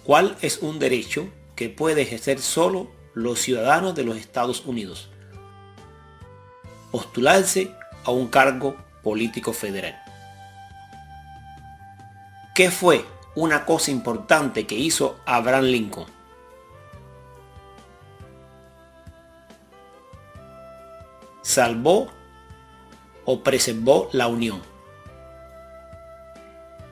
¿Cuál es un derecho que puede ejercer solo los ciudadanos de los Estados Unidos? Postularse a un cargo político federal. ¿Qué fue una cosa importante que hizo Abraham Lincoln? ¿Salvó o preservó la Unión?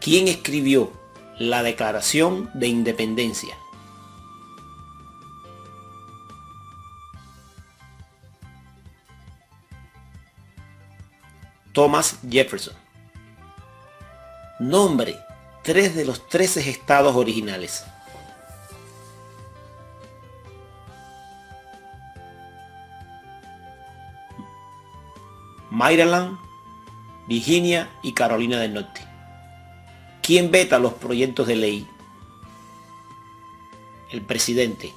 ¿Quién escribió la Declaración de Independencia? Thomas Jefferson. Nombre 3 de los 13 estados originales. Maryland, Virginia y Carolina del Norte. ¿Quién veta los proyectos de ley? El presidente.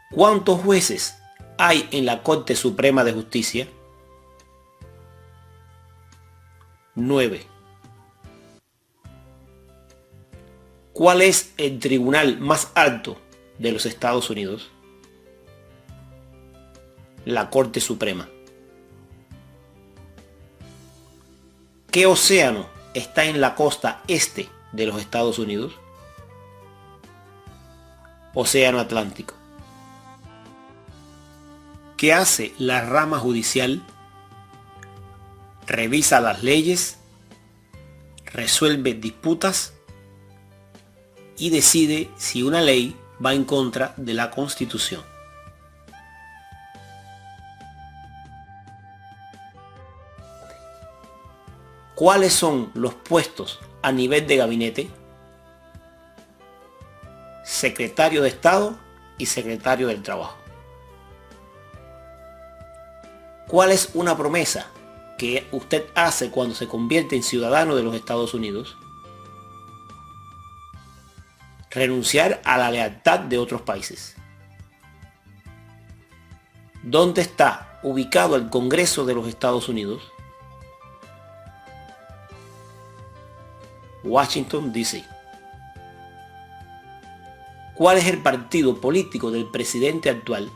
¿Cuántos jueces hay en la Corte Suprema de Justicia? 9. ¿Cuál es el tribunal más alto de los Estados Unidos? La Corte Suprema. ¿Qué océano está en la costa este de los Estados Unidos? Océano Atlántico. ¿Qué hace la rama judicial? Revisa las leyes, resuelve disputas y decide si una ley va en contra de la Constitución. ¿Cuáles son los puestos a nivel de gabinete? Secretario de Estado y secretario del Trabajo. ¿Cuál es una promesa que usted hace cuando se convierte en ciudadano de los Estados Unidos? Renunciar a la lealtad de otros países. ¿Dónde está ubicado el Congreso de los Estados Unidos? Washington, D.C. ¿Cuál es el partido político del presidente actual?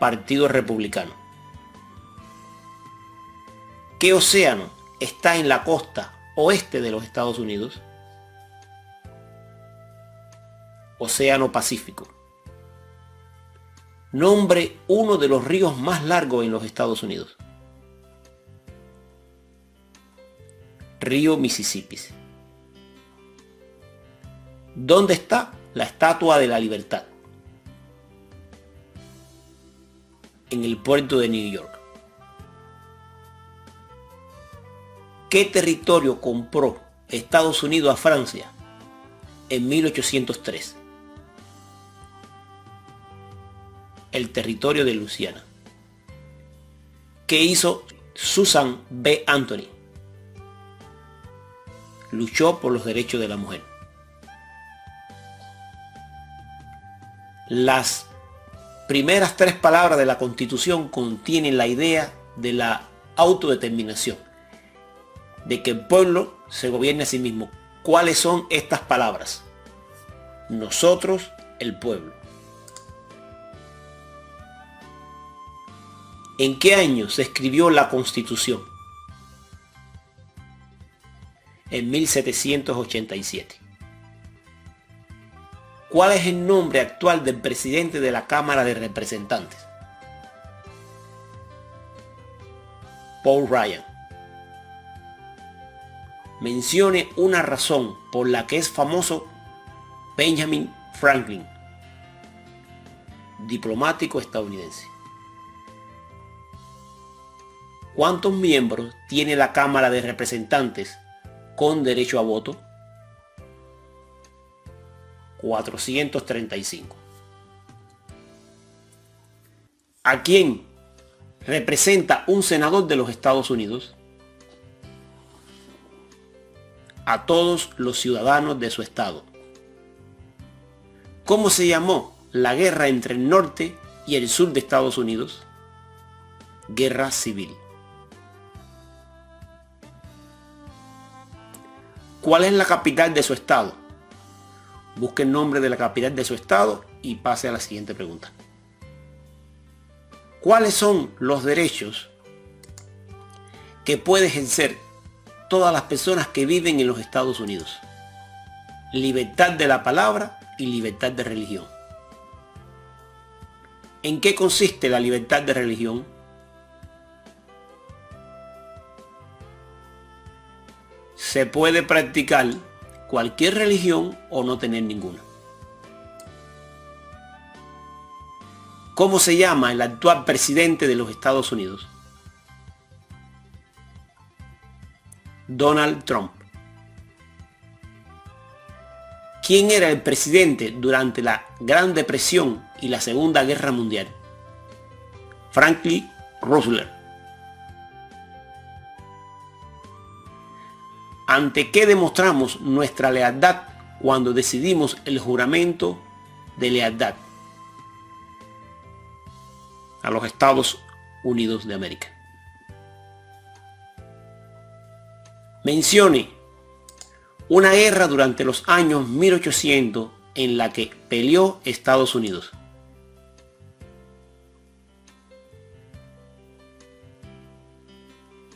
Partido Republicano. ¿Qué océano está en la costa oeste de los Estados Unidos? Océano Pacífico. Nombre uno de los ríos más largos en los Estados Unidos. Río Mississippi. ¿Dónde está la Estatua de la Libertad? En el puerto de New York. ¿Qué territorio compró Estados Unidos a Francia en 1803? El territorio de Luisiana. ¿Qué hizo Susan B. Anthony? Luchó por los derechos de la mujer. Las primeras 3 palabras de la Constitución contienen la idea de la autodeterminación, de que el pueblo se gobierne a sí mismo. ¿Cuáles son estas palabras? Nosotros, el pueblo. ¿En qué año se escribió la Constitución? En 1787. ¿Cuál es el nombre actual del presidente de la Cámara de Representantes? Paul Ryan. Mencione una razón por la que es famoso Benjamin Franklin, diplomático estadounidense. ¿Cuántos miembros tiene la Cámara de Representantes con derecho a voto? 435. ¿A quién representa un senador de los Estados Unidos? A todos los ciudadanos de su estado. ¿Cómo se llamó la guerra entre el norte y el sur de Estados Unidos? Guerra civil. ¿Cuál es la capital de su estado? Busque el nombre de la capital de su estado y pase a la siguiente pregunta. ¿Cuáles son los derechos que puede ejercer todas las personas que viven en los Estados Unidos? Libertad de la palabra y libertad de religión. ¿En qué consiste la libertad de religión? Se puede practicar cualquier religión o no tener ninguna. ¿Cómo se llama el actual presidente de los Estados Unidos? Donald Trump. ¿Quién era el presidente durante la Gran Depresión y la Segunda Guerra Mundial? Franklin Roosevelt. ¿Ante qué demostramos nuestra lealtad cuando decidimos el juramento de lealtad? A los Estados Unidos de América. Mencione una guerra durante los años 1800 en la que peleó Estados Unidos.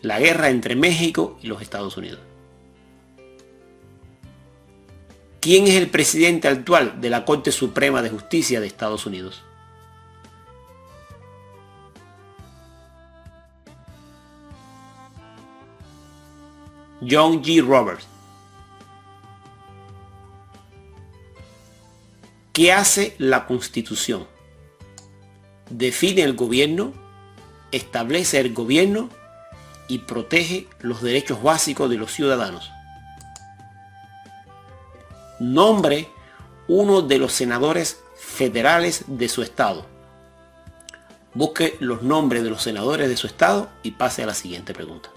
La guerra entre México y los Estados Unidos. ¿Quién es el presidente actual de la Corte Suprema de Justicia de Estados Unidos? John G. Roberts. ¿Qué hace la Constitución? Define el gobierno, establece el gobierno y protege los derechos básicos de los ciudadanos. Nombre uno de los senadores federales de su estado. Busque los nombres de los senadores de su estado y pase a la siguiente pregunta.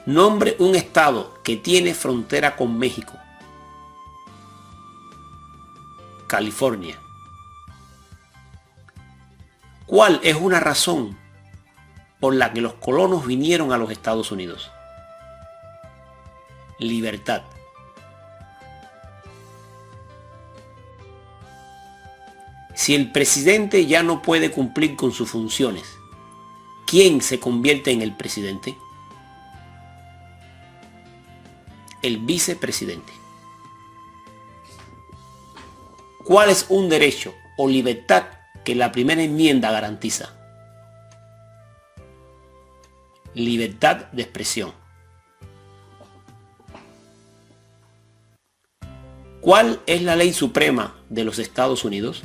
Nombre un estado que tiene frontera con México. California. ¿Cuál es una razón por la que los colonos vinieron a los Estados Unidos? Libertad. Si el presidente ya no puede cumplir con sus funciones, ¿quién se convierte en el presidente? El vicepresidente. ¿Cuál es un derecho o libertad que la primera enmienda garantiza? Libertad de expresión. ¿Cuál es la ley suprema de los Estados Unidos?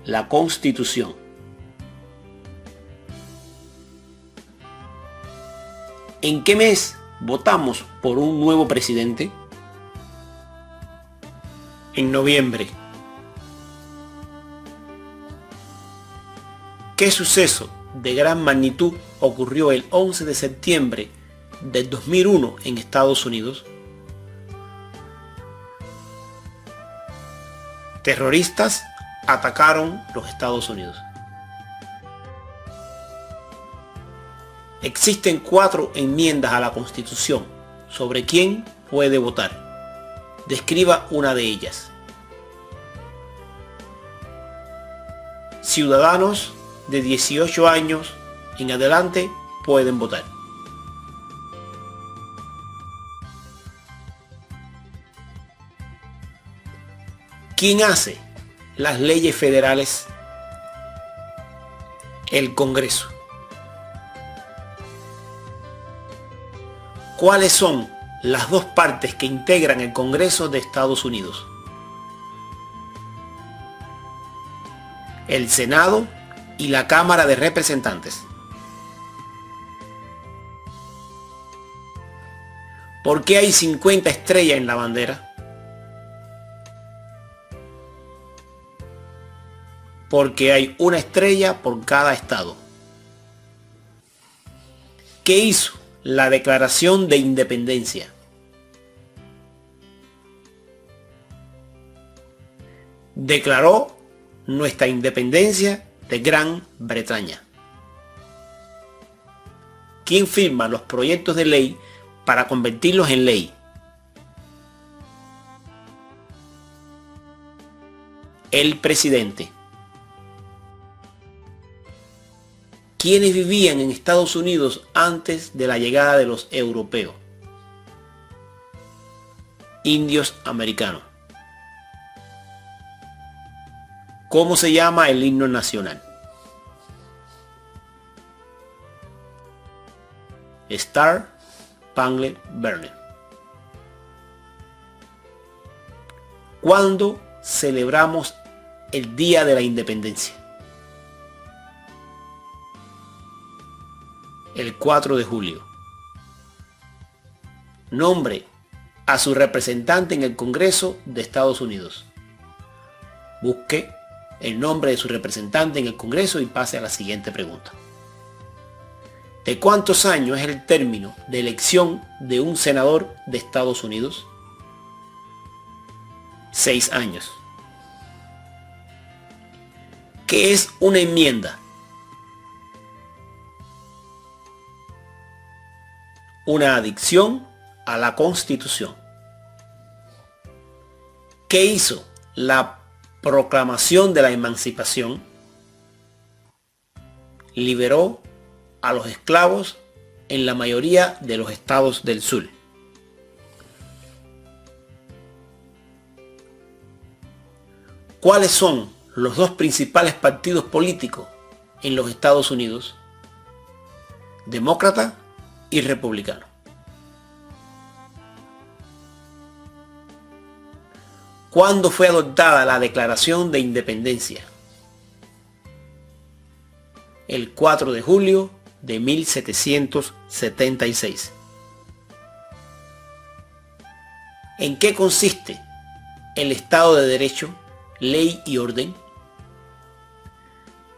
La Constitución. ¿En qué mes votamos por un nuevo presidente? En noviembre. ¿Qué suceso de gran magnitud ocurrió el 11 de septiembre del 2001 en Estados Unidos? Terroristas atacaron los Estados Unidos. Existen 4 enmiendas a la Constitución sobre quién puede votar. Describa una de ellas. Ciudadanos de 18 años en adelante pueden votar. ¿Quién hace las leyes federales? El Congreso. ¿Cuáles son las dos partes que integran el Congreso de Estados Unidos? El Senado y la Cámara de Representantes. ¿Por qué hay 50 estrellas en la bandera? Porque hay una estrella por cada estado. ¿Qué hizo la Declaración de Independencia? Declaró nuestra independencia de Gran Bretaña. ¿Quién firma los proyectos de ley para convertirlos en ley? El presidente. ¿Quiénes vivían en Estados Unidos antes de la llegada de los europeos? Indios americanos. ¿Cómo se llama el himno nacional? Star Spangled Banner. ¿Cuándo celebramos el Día de la Independencia? El 4 de julio. Nombre a su representante en el Congreso de Estados Unidos. Busque el nombre de su representante en el Congreso y pase a la siguiente pregunta. ¿De cuántos años es el término de elección de un senador de Estados Unidos? 6 años. ¿Qué es una enmienda? Una adición a la Constitución. ¿Qué hizo la Proclamación de la Emancipación? Liberó a los esclavos en la mayoría de los estados del sur. ¿Cuáles son los dos principales partidos políticos en los Estados Unidos? Demócrata y republicano. ¿Cuándo fue adoptada la Declaración de Independencia? El 4 de julio de 1776. ¿En qué consiste el Estado de Derecho, ley y orden?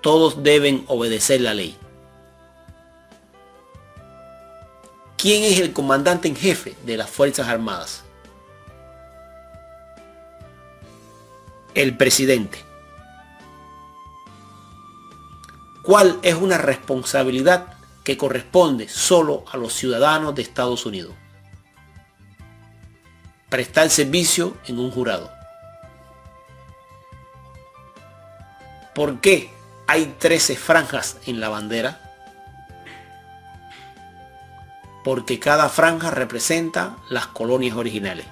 Todos deben obedecer la ley. ¿Quién es el comandante en jefe de las Fuerzas Armadas? El presidente. ¿Cuál es una responsabilidad que corresponde solo a los ciudadanos de Estados Unidos? Prestar servicio en un jurado. ¿Por qué hay 13 franjas en la bandera? Porque cada franja representa las colonias originales.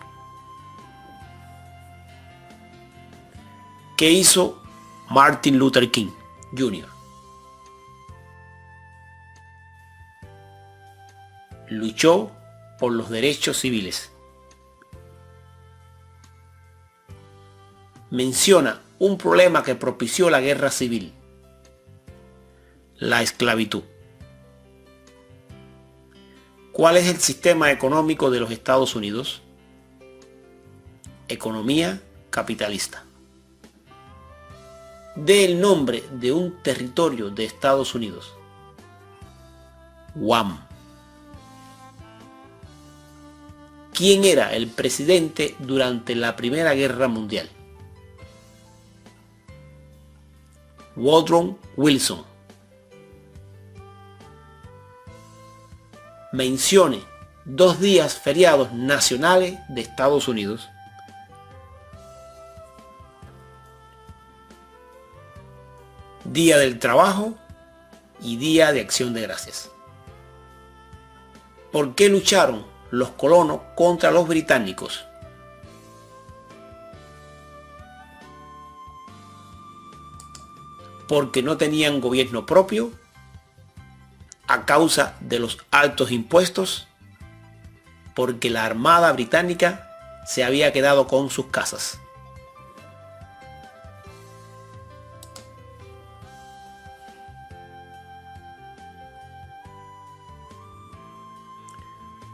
¿Qué hizo Martin Luther King Jr.? Luchó por los derechos civiles. Menciona un problema que propició la guerra civil: la esclavitud. ¿Cuál es el sistema económico de los Estados Unidos? Economía capitalista. Dé el nombre de un territorio de Estados Unidos. Guam. ¿Quién era el presidente durante la Primera Guerra Mundial? Woodrow Wilson. Mencione 2 días feriados nacionales de Estados Unidos. Día del Trabajo y Día de Acción de Gracias. ¿Por qué lucharon los colonos contra los británicos? Porque no tenían gobierno propio, a causa de los altos impuestos, porque la Armada británica se había quedado con sus casas.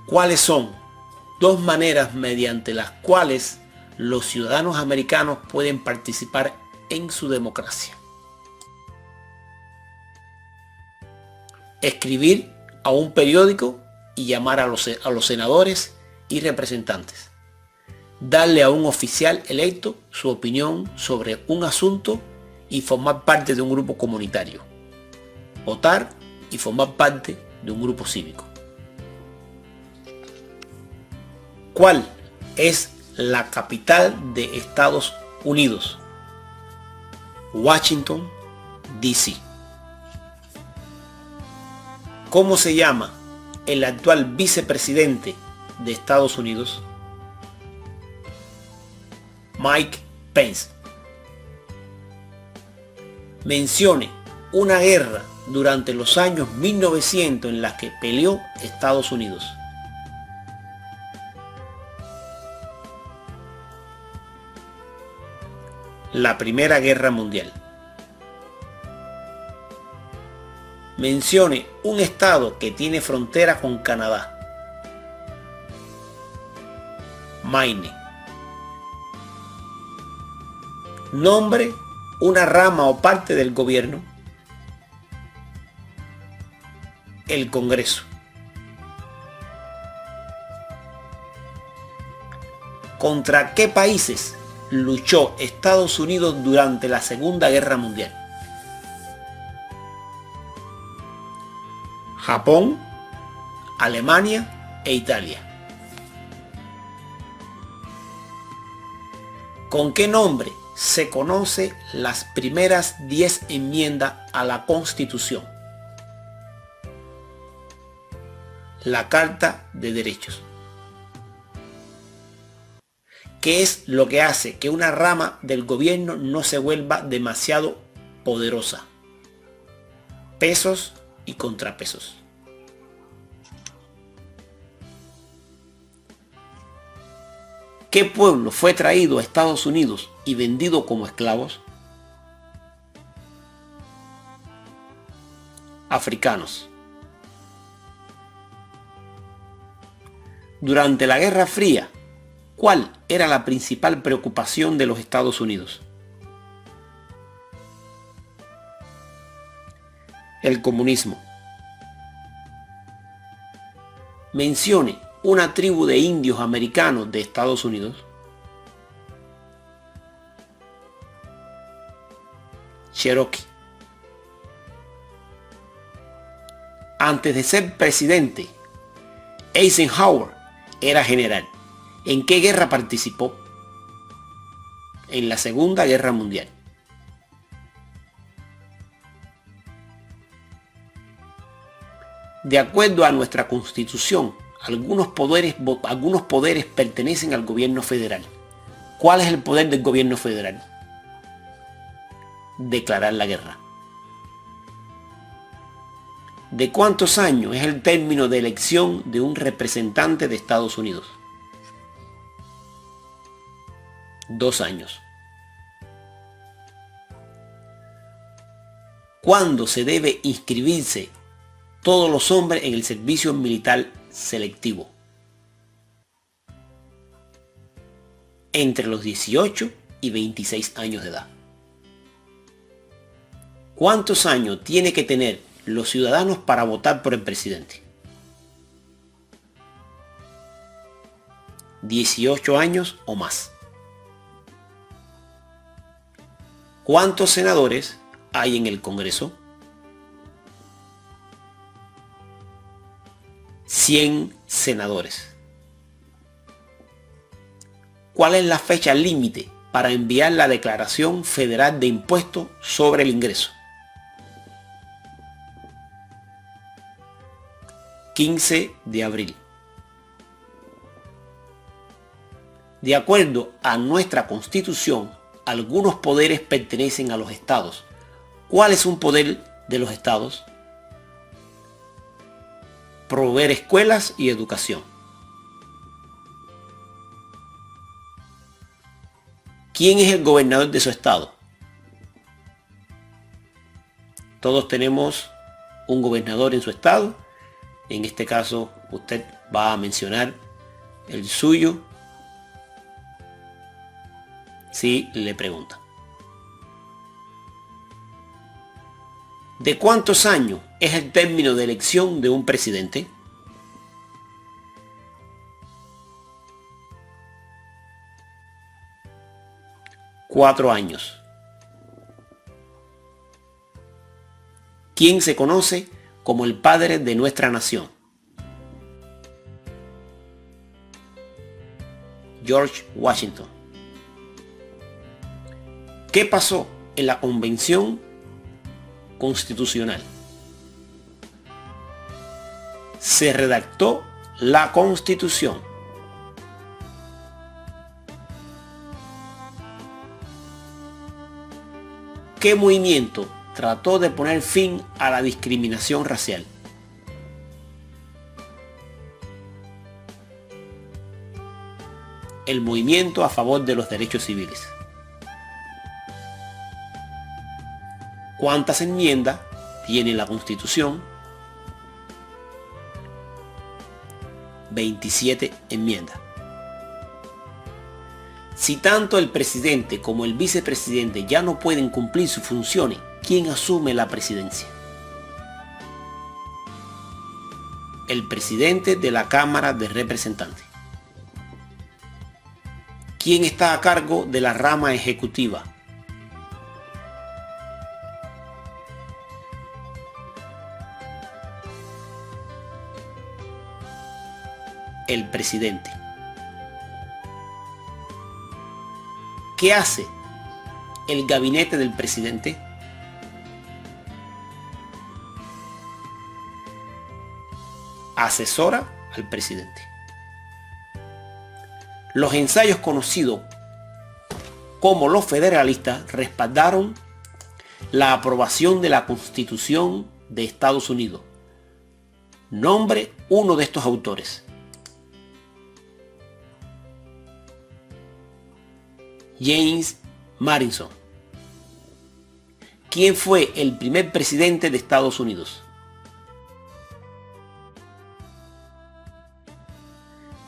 ¿Cuáles son 2 maneras mediante las cuales los ciudadanos americanos pueden participar en su democracia? Escribir a un periódico y llamar a los senadores y representantes. Darle a un oficial electo su opinión sobre un asunto y formar parte de un grupo comunitario. Votar y formar parte de un grupo cívico. ¿Cuál es la capital de Estados Unidos? Washington, D.C. ¿Cómo se llama el actual vicepresidente de Estados Unidos? Mike Pence. Mencione una guerra durante los años 1900 en la que peleó Estados Unidos. La Primera Guerra Mundial. Mencione un estado que tiene frontera con Canadá. Maine. Nombre una rama o parte del gobierno. El Congreso. ¿Contra qué países luchó Estados Unidos durante la Segunda Guerra Mundial? Japón, Alemania e Italia. ¿Con qué nombre se conoce las primeras 10 enmiendas a la Constitución? La Carta de Derechos. ¿Qué es lo que hace que una rama del gobierno no se vuelva demasiado poderosa? Pesos y contrapesos. ¿Qué pueblo fue traído a Estados Unidos y vendido como esclavos? Africanos. Durante la Guerra Fría, ¿cuál era la principal preocupación de los Estados Unidos? El comunismo. Mencione una tribu de indios americanos de Estados Unidos. Cherokee. Antes de ser presidente, Eisenhower era general. ¿En qué guerra participó? En la Segunda Guerra Mundial. De acuerdo a nuestra Constitución, algunos poderes pertenecen al gobierno federal. ¿Cuál es el poder del gobierno federal? Declarar la guerra. ¿De cuántos años es el término de elección de un representante de Estados Unidos? 2 años. ¿Cuándo se debe inscribirse todos los hombres en el servicio militar selectivo? Entre los 18 y 26 años de edad. ¿Cuántos años tiene que tener los ciudadanos para votar por el presidente? 18 años o más. ¿Cuántos senadores hay en el Congreso? 100 senadores. ¿Cuál es la fecha límite para enviar la Declaración Federal de Impuestos sobre el Ingreso? 15 de abril. De acuerdo a nuestra Constitución, algunos poderes pertenecen a los estados. ¿Cuál es un poder de los estados? Proveer escuelas y educación. ¿Quién es el gobernador de su estado? Todos tenemos un gobernador en su estado. En este caso, usted va a mencionar el suyo si le pregunta. ¿De cuántos años es el término de elección de un presidente? 4 años. ¿Quién se conoce como el padre de nuestra nación. George Washington. ¿Qué pasó en la Convención Constitucional? Se redactó la Constitución. ¿Qué movimiento trató de poner fin a la discriminación racial? El movimiento a favor de los derechos civiles. ¿Cuántas enmiendas tiene la Constitución? 27 enmiendas. Si tanto el presidente como el vicepresidente ya no pueden cumplir sus funciones, ¿quién asume la presidencia? El presidente de la Cámara de Representantes. ¿Quién está a cargo de la rama ejecutiva? El presidente. ¿Qué hace el gabinete del presidente? Asesora al presidente. Los ensayos conocidos como los federalistas respaldaron la aprobación de la Constitución de Estados Unidos. Nombre uno de estos autores. James Madison. ¿Quién fue el primer presidente de Estados Unidos?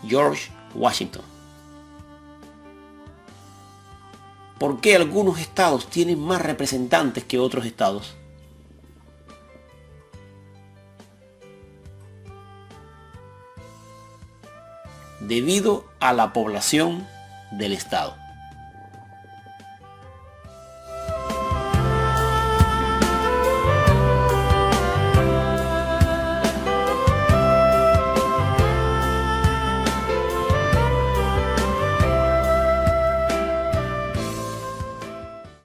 George Washington. ¿Por qué algunos estados tienen más representantes que otros estados? Debido a la población del estado.